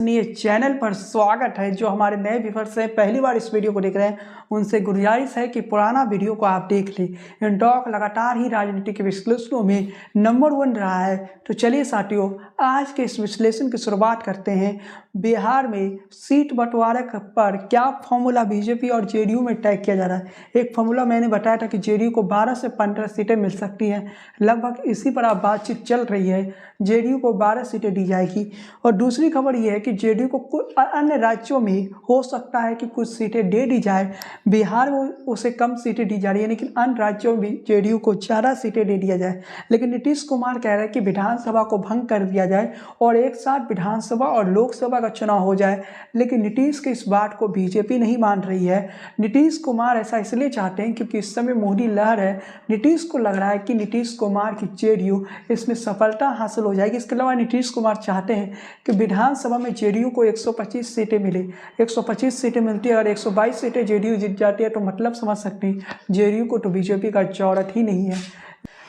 ये चैनल पर स्वागत है। जो हमारे नए व्यूअर्स हैं, पहली बार इस वीडियो को देख रहे हैं, उनसे गुजारिश है कि पुराना वीडियो को आप देख लें। इंडॉक लगातार ही राजनीति के विश्लेषणों में नंबर 1 रहा है। तो चलिए साथियों, आज के इस विश्लेषण की शुरुआत करते हैं। बिहार में सीट बंटवारे पर क्या फॉर्मूला बीजेपी और जेडीयू में तय किया जा रहा है। एक फॉर्मूला मैंने बताया था कि जेडीयू को 12 से 15 सीटें मिल सकती हैं। लगभग इसी पर अब बातचीत चल रही है। जेडीयू को 12 सीटें दी जाएगी। और दूसरी खबर यह है कि जेडीयू को कुछ अन्य राज्यों में हो सकता है कि कुछ सीटें दे दी जाए। बिहार में उसे कम सीटें दी जा रही है, लेकिन अन्य राज्यों में जेडीयू को ज़्यादा सीटें दे दिया जाए। लेकिन नीतीश कुमार कह रहे हैं कि विधानसभा को भंग कर दिया जाए और एक साथ विधानसभा और लोकसभा का चुनाव हो जाए। लेकिन नीतीश की इस बात को बीजेपी नहीं मान रही है। नीतीश कुमार ऐसा इसलिए चाहते हैं क्योंकि इस समय मोदी लहर है। नीतीश को लग रहा है कि नीतीश कुमार की जेडीयू इसमें सफलता हासिल हो जाएगी। इसके अलावा नीतीश कुमार चाहते हैं कि विधानसभा में जेडीयू को 125 सीटें मिले। 125 सीटें मिलती है और 122 सीटें जेडीयू जीत जाती है तो मतलब समझ सकते हैं जेडीयू को तो बीजेपी का जरूरत ही नहीं है।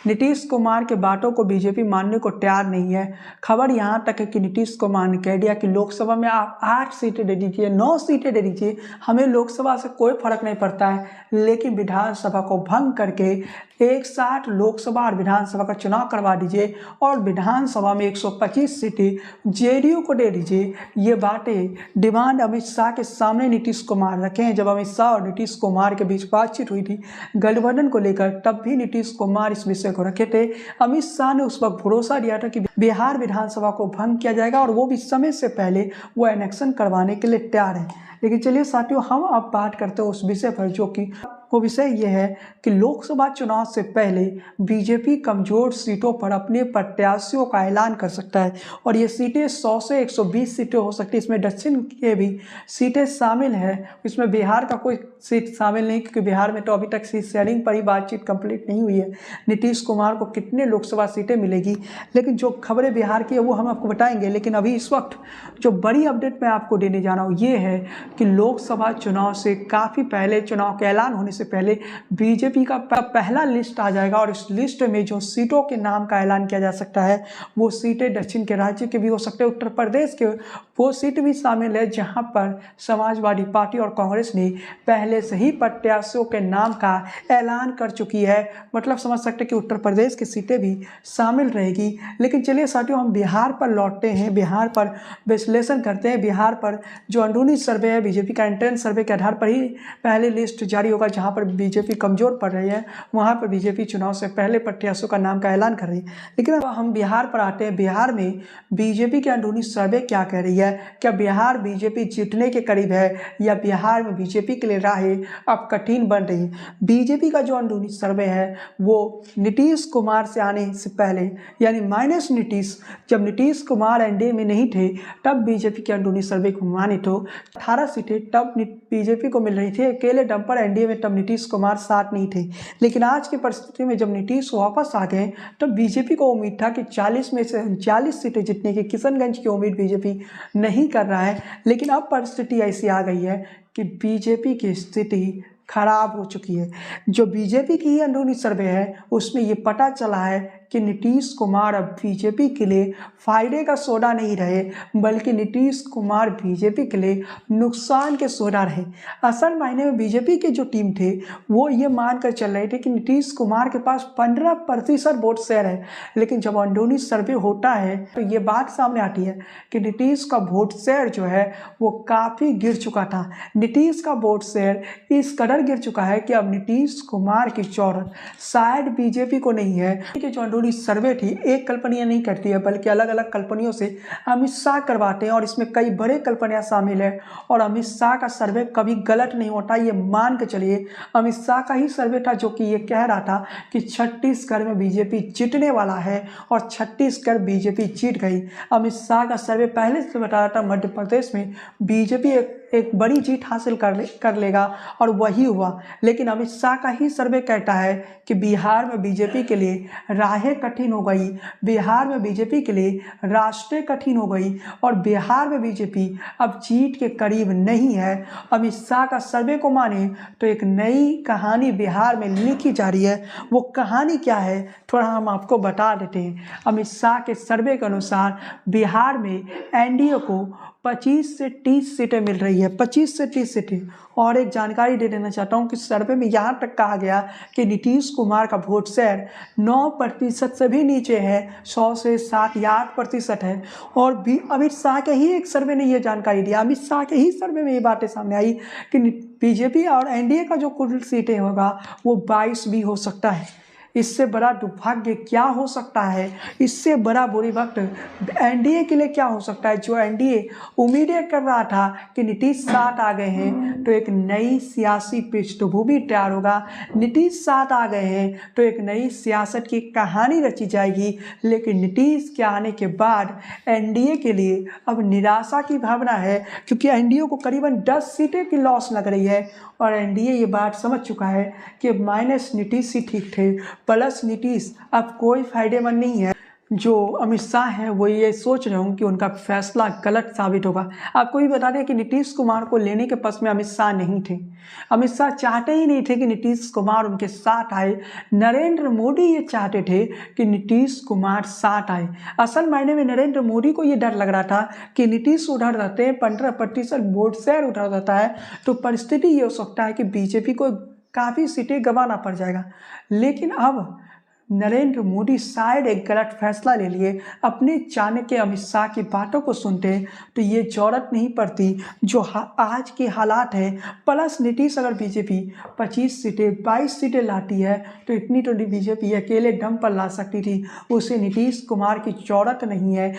नीतीश कुमार के बातों को बीजेपी मानने को तैयार नहीं है। खबर यहाँ तक है कि नीतीश कुमार ने कह दिया कि लोकसभा में आप 8 सीटें दे दीजिए, 9 सीटें दे दीजिए, हमें लोकसभा से कोई फर्क नहीं पड़ता है, लेकिन विधानसभा को भंग करके एक साथ लोकसभा और विधानसभा का चुनाव करवा दीजिए और विधानसभा में 125 सीटें जेडीयू को दे दीजिए। ये बातें डिमांड अमित शाह के सामने नीतीश कुमार रखे हैं। जब अमित शाह और नीतीश कुमार के बीच बातचीत हुई थी गठबंधन को लेकर, तब भी नीतीश कुमार इस विषय को रखे थे। अमित शाह ने उस वक्त भरोसा दिया था कि बिहार विधानसभा को भंग किया जाएगा और वो भी समय से पहले वो इलेक्शन करवाने के लिए तैयार है। लेकिन चलिए साथियों, हम अब बात करते हैं उस विषय पर, जो कि वो विषय ये है कि लोकसभा चुनाव से पहले बीजेपी कमजोर सीटों पर अपने प्रत्याशियों का ऐलान कर सकता है और ये सीटें 100 से 120 सीटें हो सकती है। इसमें दक्षिण के भी सीटें शामिल हैं। इसमें बिहार का कोई सीट शामिल नहीं, क्योंकि बिहार में तो अभी तक सीट शेयरिंग पर ही बातचीत कंप्लीट नहीं हुई है। नीतीश कुमार को कितने लोकसभा सीटें मिलेगी, लेकिन जो खबरें बिहार की है वो हम आपको बताएंगे। लेकिन अभी इस वक्त जो बड़ी अपडेट मैं आपको देने जा रहा हूँ ये है कि लोकसभा चुनाव से काफ़ी पहले, चुनाव के ऐलान होने से पहले बीजेपी का पहला लिस्ट आ जाएगा और इस लिस्ट में जो सीटों के नाम का ऐलान किया जा सकता है वो सीटें दक्षिण के राज्य के भी हो सकते हैं। उत्तर प्रदेश के वो सीट भी शामिल है जहां पर समाजवादी पार्टी और कांग्रेस ने पहले से ही प्रत्याशियों के नाम का ऐलान कर चुकी है। मतलब समझ सकते हैं कि उत्तर प्रदेश की सीटें भी शामिल रहेगी। लेकिन चलिए साथियों, हम बिहार पर लौटते हैं, बिहार पर विश्लेषण करते हैं। बिहार पर जो अंदरूनी सर्वे है, बीजेपी का एंट्रेंस सर्वे के आधार पर ही पहले लिस्ट जारी होगा। जहां पर बीजेपी कमजोर पड़ रही है वहां पर बीजेपी चुनाव से पहले प्रत्याशियों का नाम का ऐलान कर रही है। लेकिन अब हम बिहार पर आते हैं। बिहार में बीजेपी के अंदरूनी सर्वे क्या कह रही है? क्या बिहार बीजेपी जीतने के करीब है या बिहार में बीजेपी के लिए राहें अब कठिन बन रही है? बीजेपी का जो अंदरूनी सर्वे है वो नीतीश कुमार से आने से पहले, यानी माइनस नीतीश, जब नीतीश कुमार एनडीए में नहीं थे तब बीजेपी के अंदरूनी सर्वे को माने तो 18 सीटें तब बीजेपी को मिल रही थी अकेले दम पर एनडीए में। तब नीतीश कुमार साथ नहीं थे। लेकिन आज की परिस्थिति में जब नीतीश वापस आ गए तो बीजेपी को उम्मीद था कि 40 में से 39 सीटें जीतने की। किशनगंज की उम्मीद बीजेपी नहीं कर रहा है। लेकिन अब परिस्थिति ऐसी आ गई है कि बीजेपी की स्थिति खराब हो चुकी है। जो बीजेपी की अंदरूनी सर्वे है उसमें ये पता चला है कि नीतीश कुमार अब बीजेपी के लिए फायदे का सौदा नहीं रहे, बल्कि नीतीश कुमार बीजेपी के लिए नुकसान के सौदा रहे। असल मायने में बीजेपी के जो टीम थे वो ये मानकर चल रहे थे कि नीतीश कुमार के पास 15% वोट शेयर है। लेकिन जब अंदरूनी सर्वे होता है तो ये बात सामने आती है कि नीतीश का वोट शेयर जो है वो काफ़ी गिर चुका था। नीतीश का वोट शेयर इस कदर गिर चुका है कि अब नीतीश कुमार की जरूरत शायद बीजेपी को नहीं है। कि जो अंदरूनी सर्वे थी एक कल्पनियां नहीं करती है, बल्कि अलग अलग कल्पनियों से अमित शाह करवाते हैं और इसमें कई बड़े कल्पनियां शामिल है। और अमित शाह का सर्वे कभी गलत नहीं होता, ये मान के चलिए। अमित शाह का ही सर्वे था जो कि ये कह रहा था कि छत्तीसगढ़ में बीजेपी जीतने वाला है और छत्तीसगढ़ बीजेपी जीत गई। अमित शाह का सर्वे पहले से बता रहा था मध्य प्रदेश में बीजेपी एक बड़ी जीत हासिल कर लेगा और वही हुआ। लेकिन अमित शाह का ही सर्वे कहता है कि बिहार में बीजेपी के लिए राहें कठिन हो गई, बिहार में बीजेपी के लिए रास्ते कठिन हो गई और बिहार में बीजेपी अब जीत के करीब नहीं है। अमित शाह का सर्वे को माने तो एक नई कहानी बिहार में लिखी जा रही है। वो कहानी क्या है थोड़ा हम आपको बता देते हैं। अमित शाह के सर्वे के अनुसार बिहार में एनडीए को 25 से 30 सीटें मिल रही है, 25 से 30 सीटें। और एक जानकारी दे देना चाहता हूँ कि सर्वे में यहाँ तक कहा गया कि नीतीश कुमार का वोट शेयर 9% से भी नीचे है, 100 से 7 या 8% है। और भी अमित शाह के ही एक सर्वे ने यह जानकारी दिया, अमित शाह के ही सर्वे में ये बातें सामने आई कि बीजेपी और एनडीए का जो कुल सीटें होगा वो 22 भी हो सकता है। इससे बड़ा दुर्भाग्य क्या हो सकता है, इससे बड़ा बुरी वक्त एनडीए के लिए क्या हो सकता है। जो एनडीए उम्मीदें कर रहा था कि नीतीश साथ आ गए हैं तो एक नई सियासी पृष्ठभूमि तैयार होगा, नीतीश साथ आ गए हैं तो एक नई सियासत की कहानी रची जाएगी। लेकिन नीतीश के आने के बाद एनडीए के लिए अब निराशा की भावना है, क्योंकि एनडीए को करीबन 10 सीटें की लॉस लग रही है। और एनडीए ये बात समझ चुका है कि माइनस नीतीश ही ठीक थे, प्लस नीतीश अब कोई फायदेमंद नहीं है। जो अमित शाह हैं वो ये सोच रहे होंगे कि उनका फैसला गलत साबित होगा। आपको भी बता दें कि नीतीश कुमार को लेने के पक्ष में अमित शाह नहीं थे, अमित शाह चाहते ही नहीं थे कि नीतीश कुमार उनके साथ आए। नरेंद्र मोदी ये चाहते थे कि नीतीश कुमार साथ आए। असल मायने में नरेंद्र मोदी को ये डर लग रहा था कि नीतीश उधर रहते हैं, 15% वोट शेयर उधर रहता है, तो परिस्थिति ये हो सकता है कि बीजेपी को काफ़ी सीटें गंवाना पड़ जाएगा। लेकिन अब नरेंद्र मोदी शायद एक गलत फैसला ले लिए, अपने चाणक्य अमित शाह की बातों को सुनते तो ये जरूरत नहीं पड़ती जो आज के हालात है। प्लस नीतीश अगर बीजेपी 25 सीटें 22 सीटें लाती है तो इतनी तो बीजेपी अकेले दम पर ला सकती थी, उसे नीतीश कुमार की जरूरत नहीं है।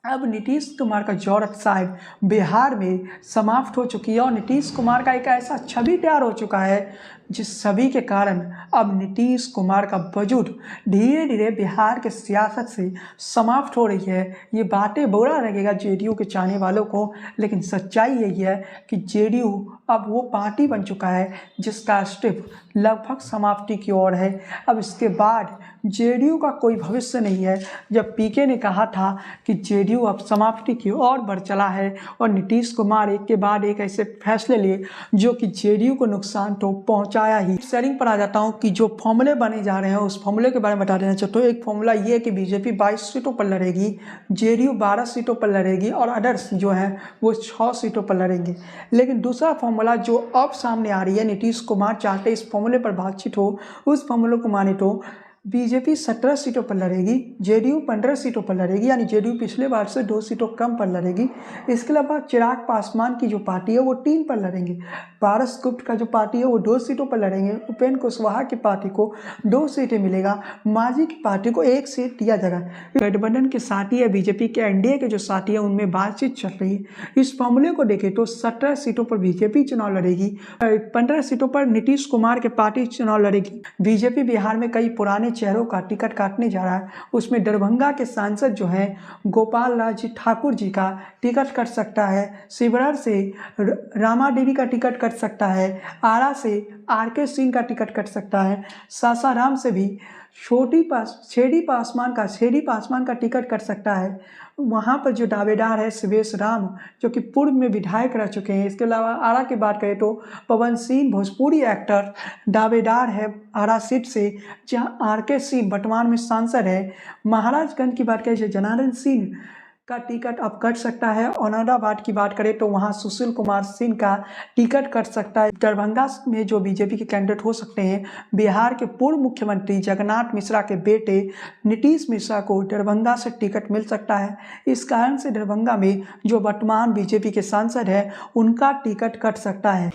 अब नीतीश कुमार का जरूरत शायद बिहार में समाप्त हो चुकी है और नीतीश कुमार का एक ऐसा छवि तैयार हो चुका है जिस छवि के कारण अब नीतीश कुमार का वजूद धीरे धीरे बिहार के सियासत से समाप्त हो रही है। ये बातें बुरा लगेगा जेडीयू के चाहने वालों को, लेकिन सच्चाई यही है कि जेडीयू अब वो पार्टी बन चुका है जिसका अस्तित्व लगभग समाप्ति की ओर है। अब इसके बाद जेडीयू का कोई भविष्य नहीं है। जब पीके ने कहा था कि जेडीयू अब समाप्ति की ओर बढ़ चला है और नीतीश कुमार एक के बाद एक ऐसे फैसले लिए जो कि जेडीयू को नुकसान तो पहुंचाया ही। शेयरिंग पर आ जाता हूं कि जो फॉर्मूले बने जा रहे हैं उस फॉर्मूले के बारे में बता देना चाहता हूँ। एक फॉर्मूला ये है कि बीजेपी 22 सीटों पर लड़ेगी, जेडीयू 12 सीटों पर लड़ेगी और अदर्स जो हैं वो 6 सीटों पर लड़ेंगे। लेकिन दूसरा फॉर्मूला जो अब सामने आ रही है, नीतीश कुमार चाहते इस फॉर्मूले पर बातचीत हो, उस फॉर्मूले को माने तो बीजेपी 17 सीटों पर लड़ेगी, जेडीयू 15 सीटों पर लड़ेगी, यानी जेडीयू पिछले बार से 2 सीटों कम पर लड़ेगी। इसके अलावा चिराग पासवान की जो पार्टी है वो 3 पर लड़ेंगे, पारस गुप्ता का जो पार्टी है वो 2 सीटों पर लड़ेंगे, उपेंद्र कुशवाहा की पार्टी को 2 सीटें मिलेगा, मांझी की पार्टी को 1 सीट दिया जाएगा। गठबंधन के साथी है बीजेपी के, एनडीए के जो साथी है उनमें बातचीत चल रही है। इस फॉर्मूले को देखें तो 17 सीटों पर बीजेपी चुनाव लड़ेगी, 15 सीटों पर नीतीश कुमार के पार्टी चुनाव लड़ेगी। बीजेपी बिहार में कई पुराने चेहरों का टिकट काटने जा रहा है, उसमें दरभंगा के सांसद जो हैं गोपाल राज ठाकुर जी का टिकट कट सकता है, शिवहर से रामा देवी का टिकट कट सकता है, आरा से आरके सिंह का टिकट कट सकता है, सासाराम से भी छेड़ी पासवान का टिकट कट सकता है। वहाँ पर जो दावेदार है शिवेश राम जो कि पूर्व में विधायक रह चुके हैं। इसके अलावा आरा की बात करें तो पवन सिंह भोजपुरी एक्टर दावेदार है आरा सीट से, जहाँ आरके सिंह वर्तमान में सांसद है। महाराजगंज की बात करें तो जनार्दन सिंह का टिकट अब कट सकता है। औरंगाबाद की बात करें तो वहाँ सुशील कुमार सिंह का टिकट कट सकता है। दरभंगा में जो बीजेपी के कैंडिडेट हो सकते हैं, बिहार के पूर्व मुख्यमंत्री जगन्नाथ मिश्रा के बेटे नीतीश मिश्रा को दरभंगा से टिकट मिल सकता है। इस कारण से दरभंगा में जो वर्तमान बीजेपी के सांसद है उनका टिकट कट सकता है।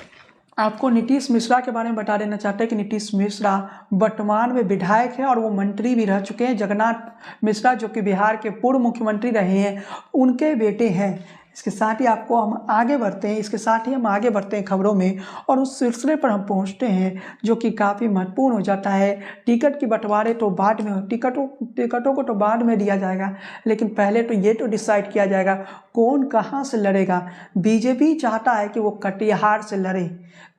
आपको नीतीश मिश्रा के बारे में बता देना चाहते हैं कि नीतीश मिश्रा वर्तमान में विधायक है और वो मंत्री भी रह चुके हैं। जगन्नाथ मिश्रा जो कि बिहार के पूर्व मुख्यमंत्री रहे हैं उनके बेटे हैं। इसके साथ ही हम आगे बढ़ते हैं खबरों में और उस सिलसिले पर हम पहुंचते हैं जो कि काफ़ी महत्वपूर्ण हो जाता है। टिकट की बंटवारे तो बाद में, टिकटों को तो बाद में दिया जाएगा, लेकिन पहले तो ये तो डिसाइड किया जाएगा कौन कहां से लड़ेगा। बीजेपी चाहता है कि वो कटिहार से लड़े।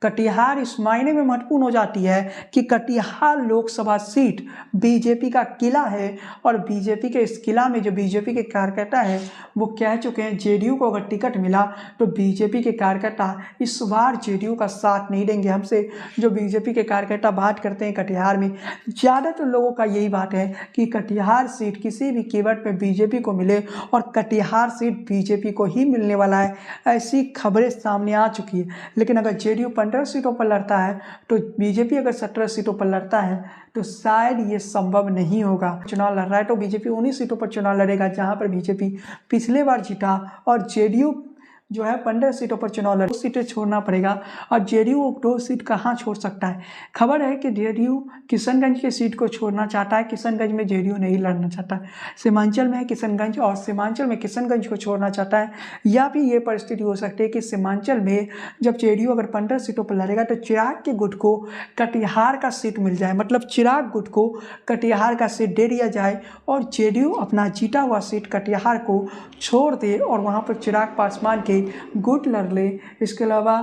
कटिहार इस मायने में महत्वपूर्ण हो जाती है कि कटिहार लोकसभा सीट बीजेपी का किला है और बीजेपी के इस किला में जो बीजेपी के कार्यकर्ता हैं वो कह चुके हैं जेडीयू को अगर टिकट मिला तो बीजेपी के कार्यकर्ता इस बार जेडीयू का साथ नहीं देंगे। हमसे जो बीजेपी के कार्यकर्ता बात करते हैं कटिहार में, ज़्यादातर लोगों का यही बात है कि कटिहार सीट किसी भी कीमत पे बीजेपी को मिले और कटिहार सीट बीजेपी को ही मिलने वाला है, ऐसी खबरें सामने आ चुकी है। लेकिन अगर जेडीयू 15 सीटों पर लड़ता है तो बीजेपी अगर 17 सीटों पर लड़ता है तो शायद ये संभव नहीं होगा। चुनाव लड़ रहा है तो बीजेपी उन्हीं सीटों पर चुनाव लड़ेगा जहां पर बीजेपी पिछले बार जीता और जेडीयू जो है 15 सीटों पर चुनाव लड़, 2 सीटें छोड़ना पड़ेगा और जेडीयू 2 सीट कहाँ छोड़ सकता है। खबर है कि जेडीयू किशनगंज की सीट को छोड़ना चाहता है, किशनगंज में जेडीयू नहीं लड़ना चाहता। सीमांचल में है किशनगंज और सीमांचल में किशनगंज को छोड़ना चाहता है, या भी ये परिस्थिति हो सकती है कि सीमांचल में जब जेडीयू अगर 15 सीटों पर लड़ेगा तो चिराग के गुट को कटिहार का सीट मिल जाए, मतलब चिराग गुट को कटिहार का सीट दे दिया जाए और जेडीयू अपना जीता हुआ सीट कटिहार को छोड़ दे और वहाँ पर चिराग पासवान के गुट लड़ ले। इसके अलावा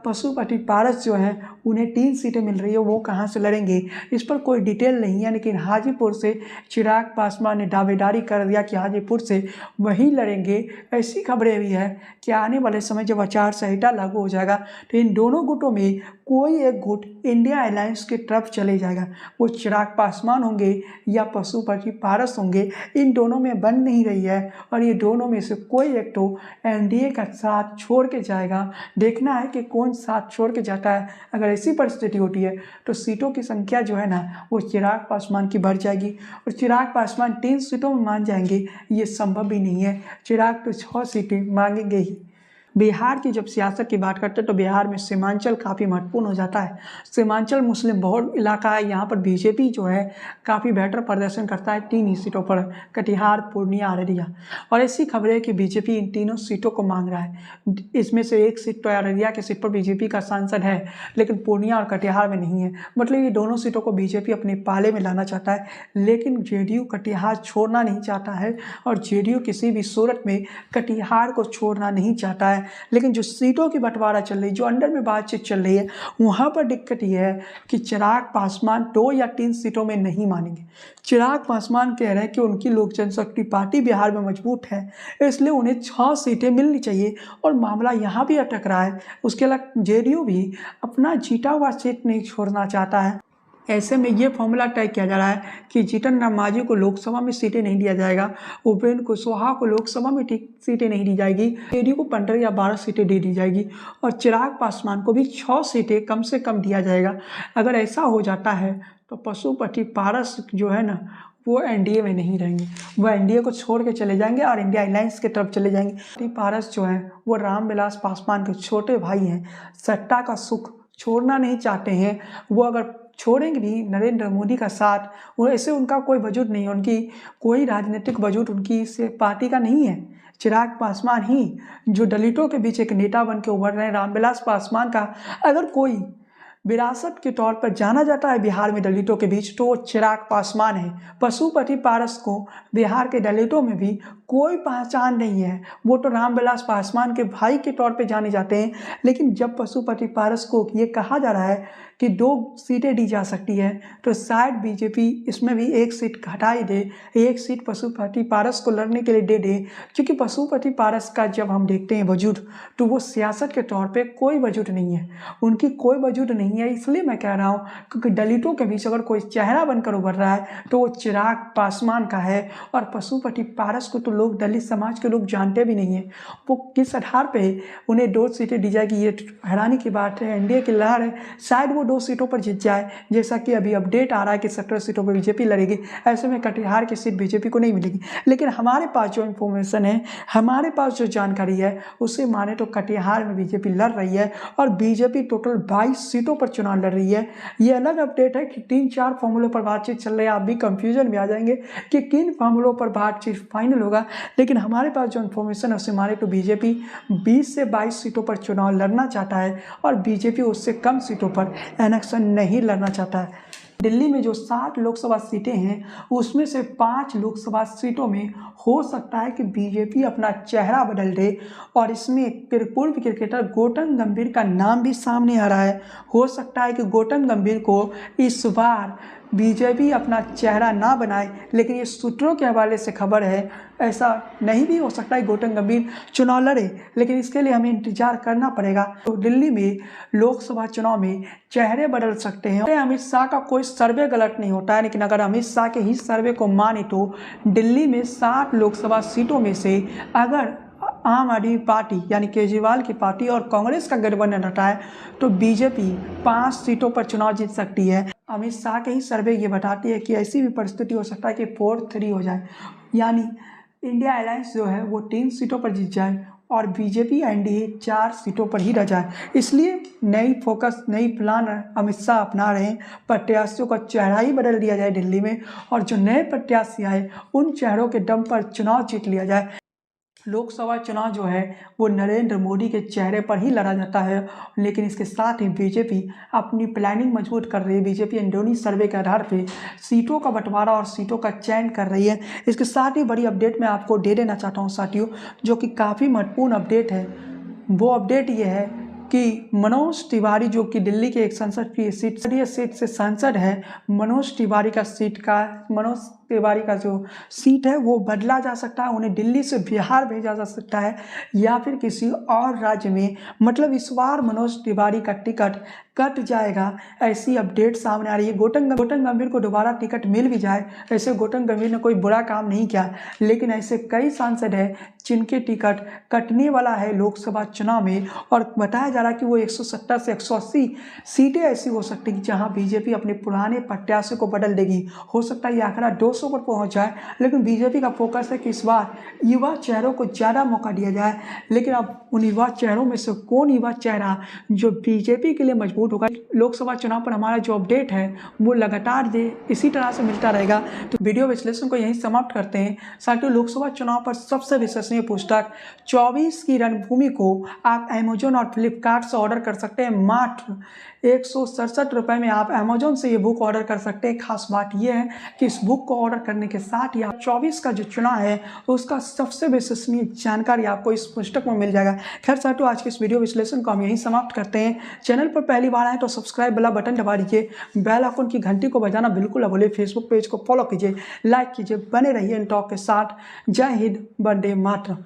पशुपति पारस जो हैं उन्हें 3 सीटें मिल रही है, वो कहाँ से लड़ेंगे इस पर कोई डिटेल नहीं है, लेकिन हाजीपुर से चिराग पासवान ने दावेदारी कर दिया कि हाजीपुर से वही लड़ेंगे। ऐसी खबरें भी है कि आने वाले समय जब आचार संहिता लागू हो जाएगा तो इन दोनों गुटों में कोई एक गुट इंडिया अलायंस की तरफ चले जाएगा, वो चिराग पासवान होंगे या पशुपति पारस होंगे, इन दोनों में बन नहीं रही है और ये दोनों में से कोई एक तो एनडीए का साथ छोड़ के जाएगा। देखना है कि कौन साथ छोड़ के जाता है। अगर ऐसी परिस्थिति होती है तो सीटों की संख्या जो है ना वो चिराग पासवान की बढ़ जाएगी और चिराग पासवान 3 सीटों में मान जाएंगे, ये संभव भी नहीं है। चिराग तो 6 सीटें मांगेंगे ही। बिहार की जब सियासत की बात करते हैं तो बिहार में सीमांचल काफ़ी महत्वपूर्ण हो जाता है। सीमांचल मुस्लिम बहुल इलाका है, यहाँ पर बीजेपी जो है काफ़ी बेहतर प्रदर्शन करता है 3 ही सीटों पर, कटिहार, पूर्णिया, अररिया। और ऐसी खबर है कि बीजेपी इन तीनों सीटों को मांग रहा है। इसमें से एक सीट तो अररिया की सीट पर बीजेपी का सांसद है, लेकिन पूर्णिया और कटिहार में नहीं है। मतलब ये दोनों सीटों को बीजेपी अपने पाले में लाना चाहता है, लेकिन जेडीयू कटिहार छोड़ना नहीं चाहता है और जेडीयू किसी भी सूरत में कटिहार को छोड़ना नहीं चाहता है। लेकिन जो सीटों की बंटवारा चल रही है, जो अंदर में बातचीत चल रही है, वहाँ पर दिक्कत यह है कि चिराग पासवान 2 या 3 सीटों में नहीं मानेंगे। चिराग पासवान कह रहे हैं कि उनकी लोक जनशक्ति पार्टी बिहार में मजबूत है, इसलिए उन्हें 6 सीटें मिलनी चाहिए और मामला यहाँ भी अटक रहा है। उसके अलावा जेडीयू भी अपना जीता हुआ सीट नहीं छोड़ना चाहता है। ऐसे में ये फॉर्मूला तय किया जा रहा है कि जीतन राम मांझी को लोकसभा में सीटें नहीं दिया जाएगा, उपेंद्र कुशवाहा को लोकसभा में सीटें नहीं दी जाएगी, जेडीयू को 15 या 12 सीटें दे दी जाएगी और चिराग पासवान को भी 6 सीटें कम से कम दिया जाएगा। अगर ऐसा हो जाता है तो पशुपति पारस जो है ना वो एनडीए में नहीं रहेंगे, वो एनडीए को छोड़ के चले जाएंगे और इंडिया अलायंस की तरफ चले जाएंगे। पारस जो हैं वो रामविलास पासवान के छोटे भाई हैं, सत्ता का सुख छोड़ना नहीं चाहते हैं। वो अगर छोड़ेंगे भी नरेंद्र मोदी का साथ, वो ऐसे उनका कोई वजूद नहीं है, उनकी कोई राजनीतिक वजूद उनकी इस पार्टी का नहीं है। चिराग पासवान ही जो दलितों के बीच एक नेता बन के उभर रहे हैं। रामविलास पासवान का अगर कोई विरासत के तौर पर जाना जाता है बिहार में दलितों के बीच तो चिराग पासवान है। पशुपति पारस को बिहार के दलितों में भी कोई पहचान नहीं है, वो तो रामविलास पासवान के भाई के तौर पे जाने जाते हैं। लेकिन जब पशुपति पारस को ये कहा जा रहा है कि 2 सीटें दी जा सकती है तो शायद बीजेपी इसमें भी 1 सीट घटा ही दे, 1 सीट पशुपति पारस को लड़ने के लिए दे दे। क्योंकि पशुपति पारस का जब हम देखते हैं वजूद तो वो सियासत के तौर पे कोई वजूद नहीं है, उनकी कोई वजूद नहीं है। इसलिए मैं कह रहा हूँ क्योंकि दलितों के बीच अगर कोई चेहरा बनकर उभर रहा है तो वो चिराग पासवान का है और पशुपति पारस को तो लोग दलित समाज के लोग जानते भी नहीं है। वो किस आधार पे उन्हें 2 सीटें दी जाएगी, ये हैरानी की बात है। एनडीए की लहर है, शायद वो 2 सीटों पर जीत जाए, जैसा कि अभी अपडेट आ रहा है कि 17 सीटों पर बीजेपी लड़ेगी। ऐसे में कटिहार की सीट बीजेपी को नहीं मिलेगी। लेकिन हमारे पास जो इन्फॉर्मेशन है, हमारे पास जो जानकारी है, उसे माने तो कटिहार में बीजेपी लड़ रही है और बीजेपी टोटल 22 सीटों पर चुनाव लड़ रही है। ये अलग अपडेट है कि 3-4 फॉर्मूलों पर बातचीत चल रही है। आप भी कंफ्यूजन में आ जाएंगे कि किन फॉर्मूलों पर बातचीत फाइनल होगा, लेकिन हमारे पास जो इन्फॉर्मेशन है उसे माने तो बीजेपी 20 से 22 सीटों पर चुनाव लड़ना चाहता है और बीजेपी उससे कम सीटों पर इलेक्शन नहीं लड़ना चाहता है। दिल्ली में जो 60 लोकसभा सीटें हैं उसमें से 5 लोकसभा सीटों में हो सकता है कि बीजेपी अपना चेहरा बदल दे और इसमें पूर्व क्रिकेटर गौतम गंभीर का नाम भी सामने आ रहा है। हो सकता है कि गौतम गंभीर को इस बार बीजेपी अपना चेहरा ना बनाए, लेकिन ये सूत्रों के हवाले से खबर है ऐसा नहीं भी हो सकता है गौतम गंभीर चुनाव लड़े, लेकिन इसके लिए हमें इंतजार करना पड़ेगा। तो दिल्ली में लोकसभा चुनाव में चेहरे बदल सकते हैं। अमित शाह का कोई सर्वे गलत नहीं होता है, लेकिन अगर अमित शाह के ही सर्वे को माने तो दिल्ली में 60 लोकसभा सीटों में से अगर आम आदमी पार्टी यानी केजरीवाल की पार्टी और कांग्रेस का गठबंधन रहता है तो बीजेपी 5 सीटों पर चुनाव जीत सकती है। अमित शाह के ही सर्वे ये बताती है कि ऐसी भी परिस्थिति हो सकता है कि 4-3 हो जाए, यानी इंडिया अलायंस जो है वो 3 सीटों पर जीत जाए और बीजेपी एनडीए 4 सीटों पर ही रह जाए। इसलिए नई फोकस नई प्लान अमित शाह अपना रहे हैं, प्रत्याशियों का चेहरा ही बदल दिया जाए दिल्ली में और जो नए प्रत्याशी आए उन चेहरों के दम पर चुनाव जीत लिया जाए। लोकसभा चुनाव जो है वो नरेंद्र मोदी के चेहरे पर ही लड़ा जाता है, लेकिन इसके साथ ही बीजेपी अपनी प्लानिंग मजबूत कर रही है। बीजेपी अंदरूनी सर्वे के आधार पे सीटों का बंटवारा और सीटों का चयन कर रही है। इसके साथ ही बड़ी अपडेट मैं आपको दे देना चाहता हूँ साथियों, जो कि काफ़ी महत्वपूर्ण अपडेट है। वो अपडेट ये है कि मनोज तिवारी जो कि दिल्ली के एक संसदीय सीट से सांसद है, मनोज तिवारी का जो सीट है वो बदला जा सकता है। उन्हें दिल्ली से बिहार भेजा जा सकता है या फिर किसी और राज्य में, मतलब इस बार मनोज तिवारी का टिकट कट जाएगा, ऐसी अपडेट सामने आ रही है। गौतम गंभीर को दोबारा टिकट मिल भी जाए, ऐसे गौतम गंभीर ने कोई बुरा काम नहीं किया, लेकिन ऐसे कई सांसद हैं जिनके टिकट कटने वाला है लोकसभा चुनाव में और बताया जा रहा है कि वो 170 से 180 सीटें ऐसी हो सकती है जहां बीजेपी अपने पुराने प्रत्याशी को बदल देगी। हो सकता है ये आंकड़ा 200 पर पहुंच जाए, लेकिन बीजेपी का फोकस है कि इस बार युवा चेहरों को ज़्यादा मौका दिया जाए। लेकिन अब उन युवा चेहरों में से कौन युवा चेहरा जो बीजेपी के लिए मजबूत होगा, लोकसभा चुनाव पर हमारा जो अपडेट है वो लगातार इसी तरह से मिलता रहेगा। तो वीडियो विश्लेषण को यहीं समाप्त करते हैं। साथियों, लोकसभा चुनाव पर सबसे विश्वसनीय पुस्तक 24 की रणभूमि को आप अमेजोन और फ्लिपकार्ट से ऑर्डर कर सकते हैं। मात्र 167 रुपये में आप अमेजोन से ये बुक ऑर्डर कर सकते हैं। खास बात यह है कि इस बुक को ऑर्डर करने के साथ ही आप 24 का जो चुनाव है उसका सबसे विश्वसनीय जानकारी आपको इस पुस्तक में मिल जाएगा। खैर साथियों, आज के इस वीडियो विश्लेषण को हम यहीं समाप्त करते हैं। चैनल पर पहली बार आए तो सब्सक्राइब वाला बटन दबा दीजिए, बेल आइकन की घंटी को बजाना बिल्कुल न भूलिए, फेसबुक पेज को फॉलो कीजिए, लाइक कीजिए, बने रहिए इन टॉक के साथ। जय हिंद, वंदे मातरम।